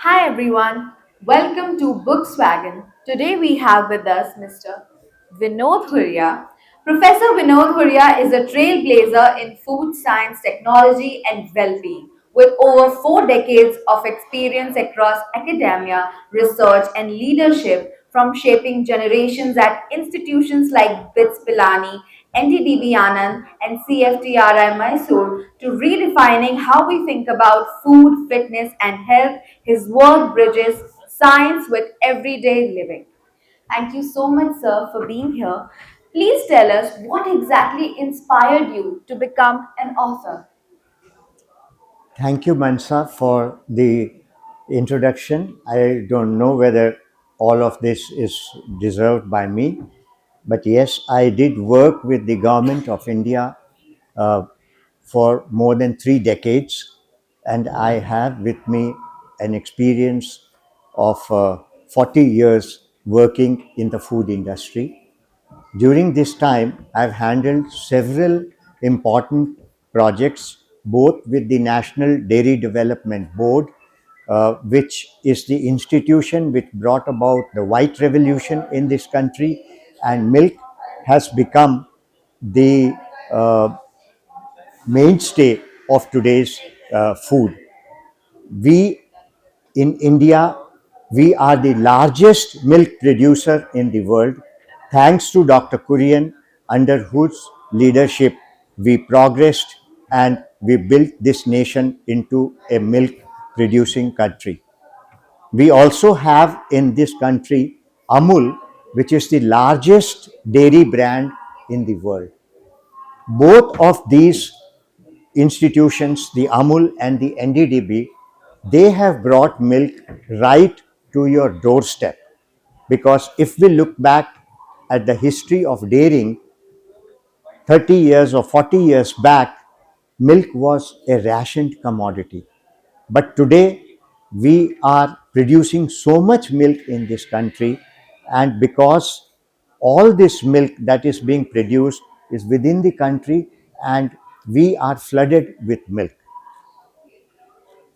Hi everyone, welcome to Bookswagon. Today we have with us Mr. Vinod Huria. Professor Vinod Huria is a trailblazer in food science, technology, and well being. With over 4 decades of experience across academia, research, and leadership, from shaping generations at institutions like BITS Pilani, NTDB Anand, and CFTRI Mysore, to redefining how we think about food, fitness, and health, his work bridges science with everyday living. Thank you so much, sir, for being here. Please tell us what exactly inspired you to become an author. Thank you, Mansa, for the introduction. I don't know whether all of this is deserved by me, but yes, I did work with the government of India uh, for more than 3 decades, and I have with me an experience of 40 years working in the food industry. During this time, I've handled several important projects, both with the National Dairy Development Board, which is the institution which brought about the white revolution in this country, and milk has become the uh, mainstay of today's food. We in India, we are the largest milk producer in the world. Thanks to Dr. Kurian, under whose leadership we progressed and we built this nation into a milk producing country. We also have in this country Amul, which is the largest dairy brand in the world. Both of these institutions, the Amul and the NDDB, they have brought milk right to your doorstep. Because if we look back at the history of dairying, 30 years or 40 years back, milk was a rationed commodity. But today, we are producing so much milk in this country, and because all this milk that is being produced is within the country, and we are flooded with milk.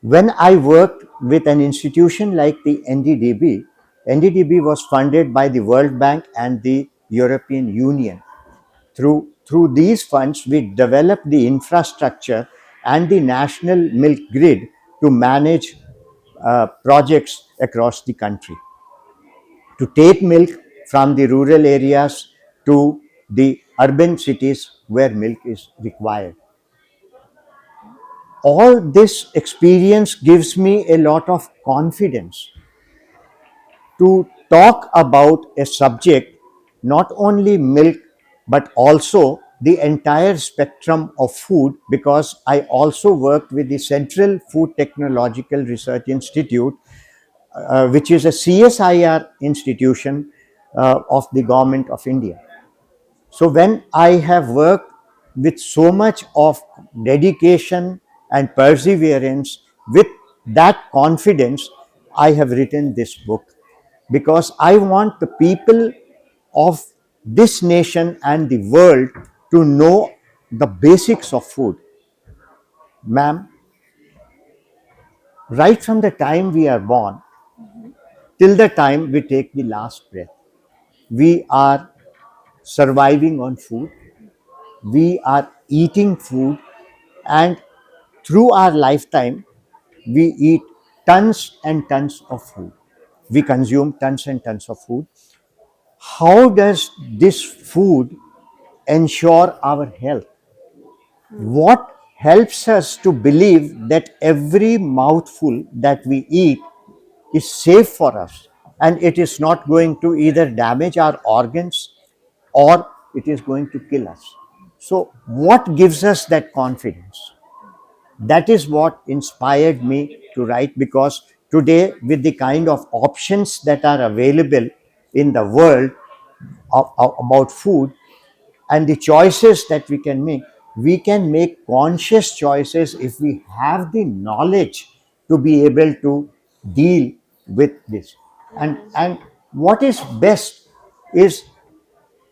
When I worked with an institution like the NDDB was funded by the World Bank and the European Union. Through these funds, we developed the infrastructure and the national milk grid to manage projects across the country, to take milk from the rural areas to the urban cities where milk is required. All this experience gives me a lot of confidence to talk about a subject, not only milk, but also the entire spectrum of food, because I also worked with the Central Food Technological Research Institute, which is a CSIR institution of the Government of India. So when I have worked with so much of dedication and perseverance, with that confidence, I have written this book, because I want the people of this nation and the world to know the basics of food. Ma'am, right from the time we are born till the time we take the last breath, we are surviving on food, we are eating food, and through our lifetime, we eat tons and tons of food. We consume tons and tons of food. How does this food ensure our health? What helps us to believe that every mouthful that we eat is safe for us and it is not going to either damage our organs or it is going to kill us? So, what gives us that confidence? That is what inspired me to write, because today, with the kind of options that are available in the world about food and the choices that we can make conscious choices if we have the knowledge to be able to deal with this. And what is best is,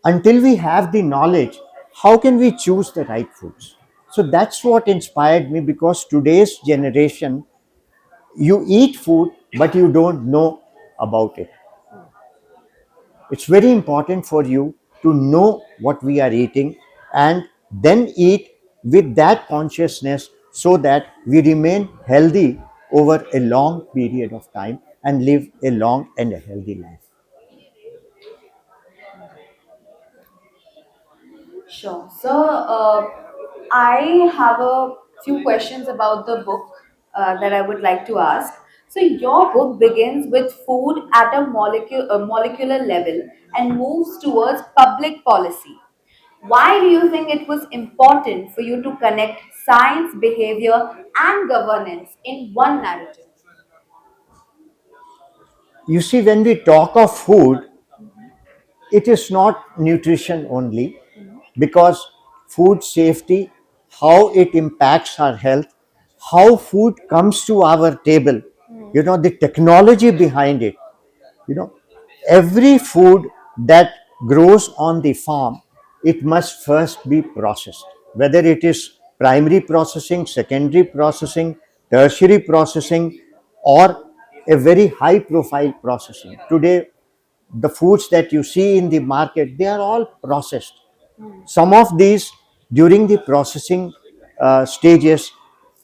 until we have the knowledge, how can we choose the right foods? So that's what inspired me, because today's generation You eat food, but you don't know about it. It's very important for you to know what we are eating and then eat with that consciousness so that we remain healthy over a long period of time and live a long and a healthy life. Sure. So, I have a few questions about the book that I would like to ask. So, your book begins with food at a molecular level and moves towards public policy. Why do you think it was important for you to connect science, behavior, and governance in one narrative? You see, when we talk of food, it is not nutrition only, because food safety, how it impacts our health, how food comes to our table, the technology behind it, you know every food that grows on the farm, it must first be processed, whether it is primary processing, secondary processing, tertiary processing, or a very high profile processing. Today, the foods that you see in the market, they are all processed. Some of these, during the processing stages,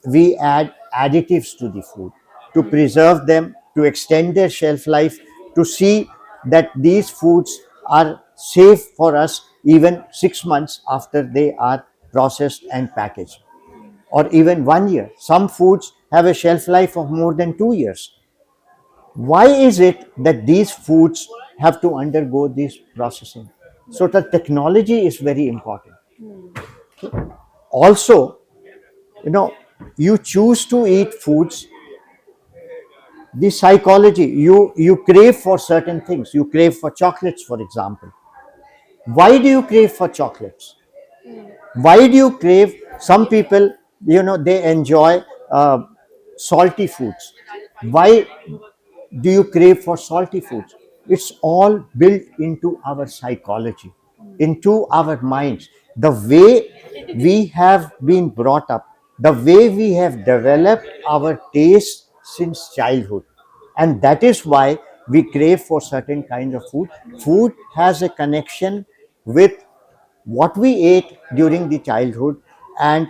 we add additives to the food to preserve them, to extend their shelf life, to see that these foods are safe for us even 6 months after they are processed and packaged, or even 1 year. Some foods have a shelf life of more than 2 years. Why is it that these foods have to undergo this processing? So the technology is very important. Also, you know you choose to eat foods, the psychology, you crave for certain things. You crave for chocolates, for example. Why do you crave for chocolates? Why do you crave? Some people, they enjoy salty foods. Why do you crave for salty foods? It's all built into our psychology, into our minds. The way we have been brought up, the way we have developed our taste since childhood. And that is why we crave for certain kind of food. Food has a connection with what we ate during the childhood and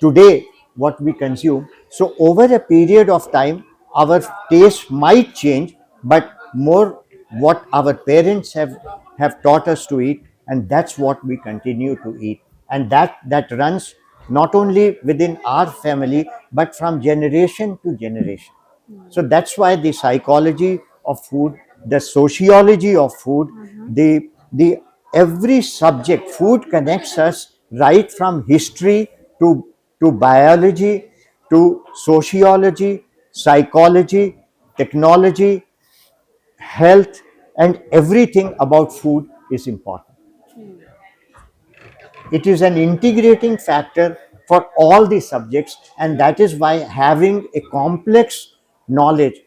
today what we consume. So over a period of time, our taste might change, but more what our parents have taught us to eat, and that's what we continue to eat. And that runs not only within our family but from generation to generation. So that's why the psychology of food, the sociology of food, the every subject, food connects us right from history to biology, to sociology, psychology, technology, health, and everything about food is important. It is an integrating factor for all the subjects, and that is why having a complex knowledge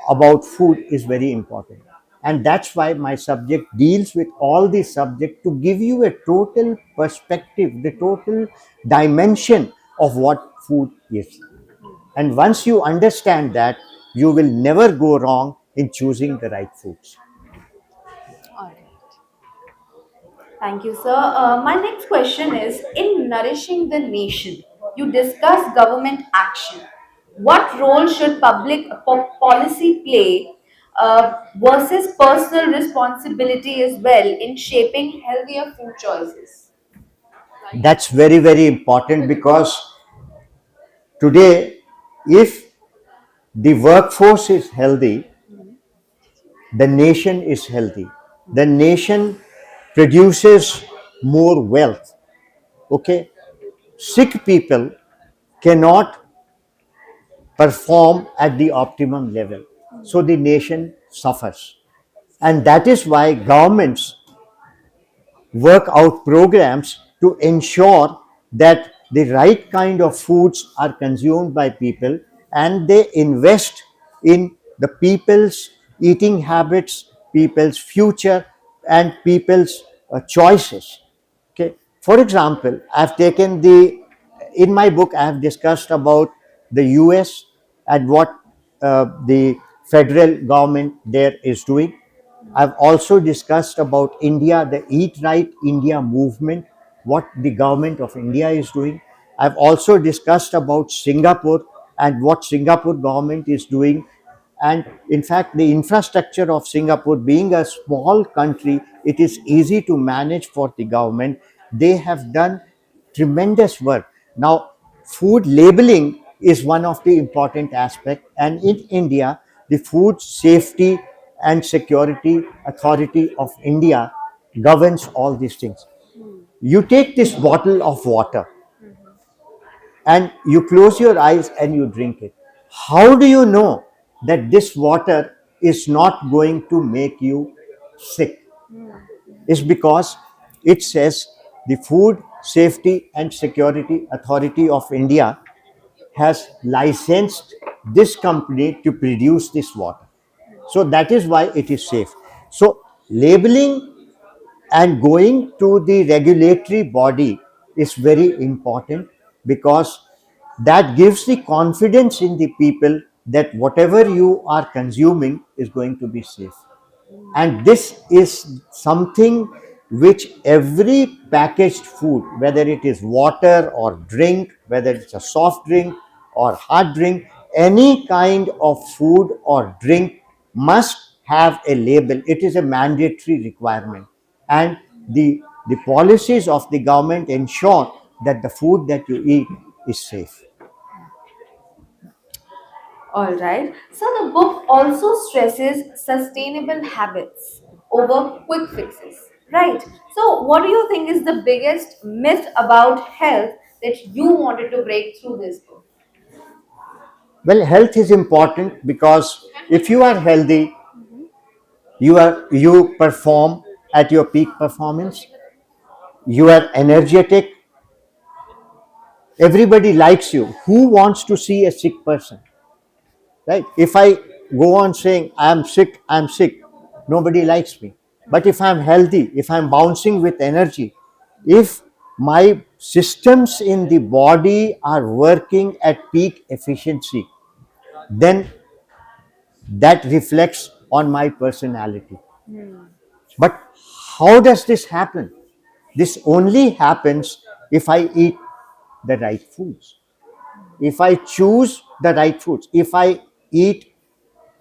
about food is very important. And that's why my subject deals with all the subject to give you a total perspective, the total dimension of what food is. And once you understand that, you will never go wrong in choosing the right foods. All right. Thank you, sir. My next question is, in nourishing the nation, you discuss government action. What role should policy play versus personal responsibility as well in shaping healthier food choices? That's very, very important, because today, if the workforce is healthy, the nation is healthy. The nation produces more wealth. Okay? Sick people cannot perform at the optimum level. So the nation suffers. And that is why governments work out programs to ensure that the right kind of foods are consumed by people, and they invest in the people's eating habits, people's future, and people's choices. Okay. For example, I've taken in my book, I have discussed about the US and what the federal government there is doing. I've also discussed about India, the Eat Right India movement, what the government of India is doing. I've also discussed about Singapore and what Singapore government is doing. And in fact, the infrastructure of Singapore, being a small country, it is easy to manage for the government. They have done tremendous work. Now, food labeling is one of the important aspects, and in India, the Food Safety and Security Authority of India governs all these things. You take this bottle of water and you close your eyes and you drink it. How do you know that this water is not going to make you sick? Is because it says the Food Safety and Security Authority of India has licensed this company to produce this water. So that is why it is safe. So labeling and going to the regulatory body is very important, because that gives the confidence in the people that whatever you are consuming is going to be safe. And this is something which every packaged food, whether it is water or drink, whether it's a soft drink or hard drink, any kind of food or drink must have a label. It is a mandatory requirement, and the policies of the government ensure that the food that you eat is safe. All right. So the book also stresses sustainable habits over quick fixes. Right. So, what do you think is the biggest myth about health that you wanted to break through this book? Well, health is important because if you are healthy, you perform at your peak performance, you are energetic, everybody likes you. Who wants to see a sick person, right? If I go on saying I'm sick, nobody likes me. But if I'm healthy, if I'm bouncing with energy, if my systems in the body are working at peak efficiency, then that reflects on my personality. But how does this happen? This only happens if I eat the right foods. If I choose the right foods, if I eat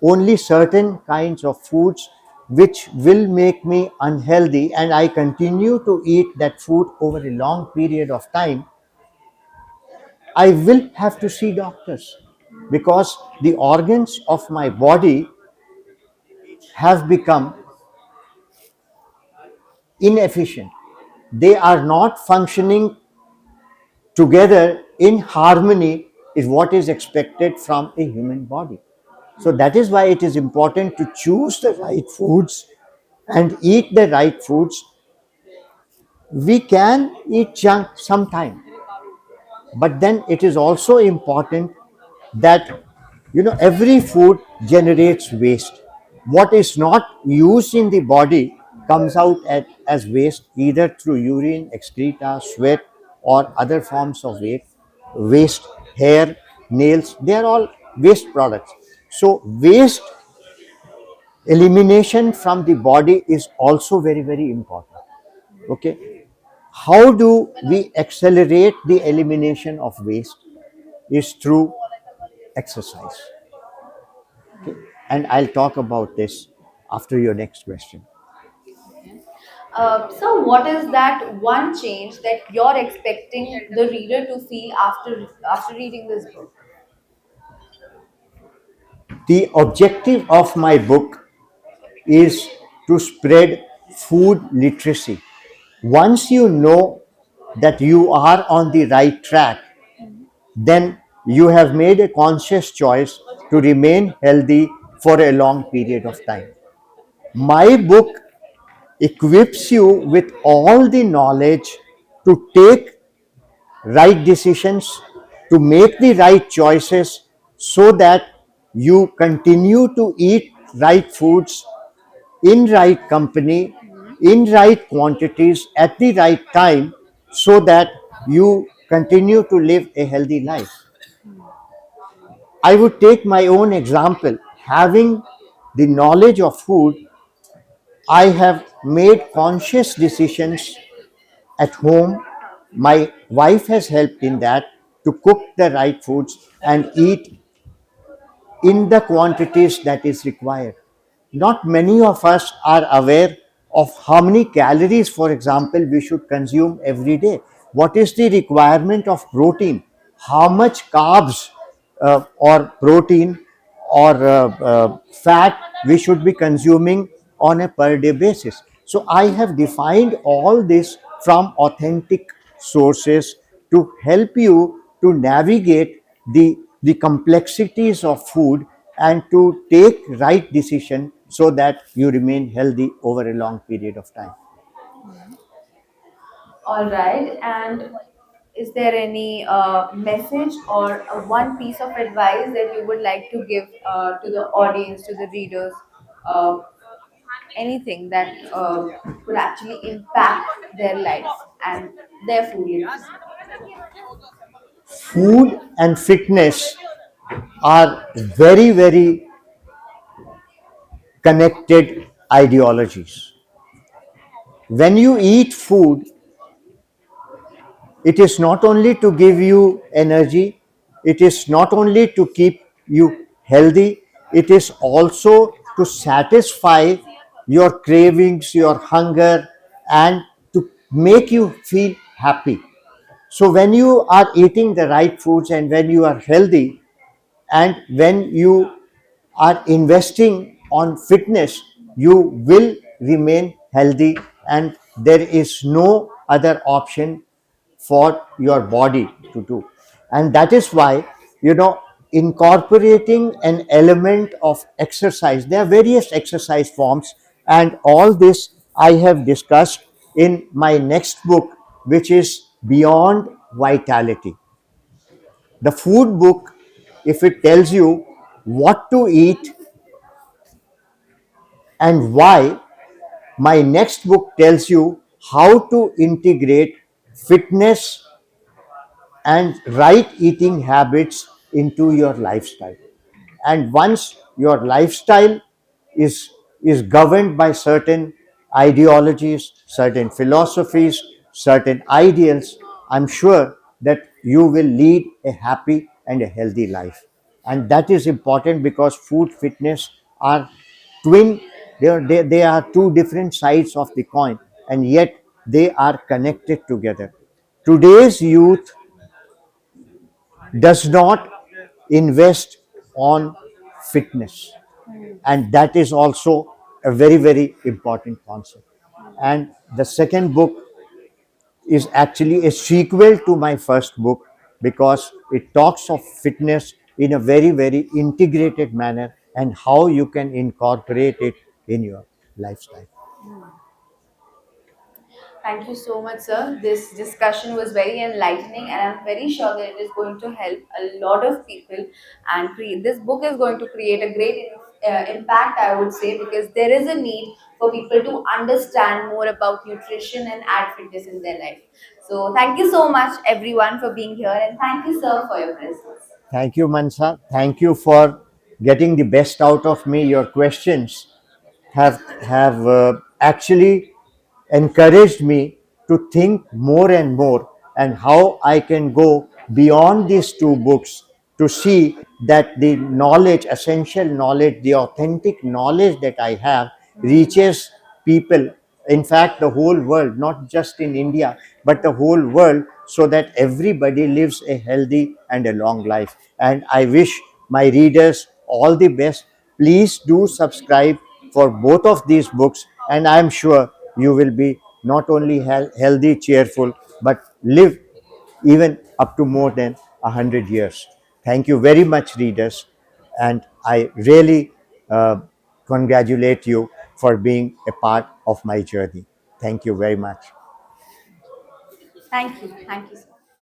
only certain kinds of foods which will make me unhealthy and I continue to eat that food over a long period of time, I will have to see doctors, because the organs of my body have become inefficient. They are not functioning together in harmony, is what is expected from a human body. So that is why it is important to choose the right foods and eat the right foods. We can eat junk sometime, but then it is also important that every food generates waste. What is not used in the body comes out as waste, either through urine, excreta, sweat, or other forms of waste. Hair, nails, they are all waste products. So waste elimination from the body is also very, very important. Okay, how do we accelerate the elimination of waste? Is through exercise. Okay, and I'll talk about this after your next question. So, what is that one change that you're expecting the reader to feel after reading this book? The objective of my book is to spread food literacy. Once you know that you are on the right track, then you have made a conscious choice to remain healthy for a long period of time. My book equips you with all the knowledge to take right decisions, to make the right choices, so that you continue to eat right foods in right company, in right quantities, at the right time, so that you continue to live a healthy life. I would take my own example. Having the knowledge of food, I have made conscious decisions at home. My wife has helped in that, to cook the right foods and eat in the quantities that is required. Not many of us are aware of how many calories, for example, we should consume every day. What is the requirement of protein? How much carbs or protein or fat we should be consuming on a per day basis. So I have defined all this from authentic sources to help you to navigate the complexities of food and to take right decision so that you remain healthy over a long period of time. All right. And is there any message or one piece of advice that you would like to give to the audience, to the readers? Uh, Anything that could actually impact their lives and their food literacy? Food and fitness are very, very connected ideologies. When you eat food, it is not only to give you energy, it is not only to keep you healthy, it is also to satisfy your cravings, your hunger, and to make you feel happy. So, when you are eating the right foods and when you are healthy, and when you are investing on fitness, you will remain healthy, and there is no other option for your body to do. And that is why, incorporating an element of exercise, there are various exercise forms, and all this I have discussed in my next book, which is Beyond Vitality. The food book, if it tells you what to eat and why, my next book tells you how to integrate fitness and right eating habits into your lifestyle. And once your lifestyle is is governed by certain ideologies, certain philosophies, certain ideals, I'm sure that you will lead a happy and a healthy life. And that is important because food fitness are twin, they are two different sides of the coin, and yet they are connected together. Today's youth does not invest on fitness, and that is also a very, very important concept. And the second book is actually a sequel to my first book, because it talks of fitness in a very, very integrated manner and how you can incorporate it in your lifestyle. Thank you so much, sir. This discussion was very enlightening, and I'm very sure that it is going to help a lot of people. And this book is going to create a great impact, I would say, because there is a need for people to understand more about nutrition and add fitness in their life. So, thank you so much, everyone, for being here, and thank you, sir, for your presence. Thank you, Mansa. Thank you for getting the best out of me. Your questions have actually encouraged me to think more and more, and how I can go beyond these two books to see that the knowledge, essential knowledge, the authentic knowledge that I have reaches people, in fact the whole world, not just in India but the whole world, so that everybody lives a healthy and a long life. And I wish my readers all the best. Please do subscribe for both of these books, and I am sure you will be not only healthy, cheerful, but live even up to more than 100 years. Thank you very much, readers, and I really congratulate you for being a part of my journey. Thank you very much. Thank you. Thank you, sir.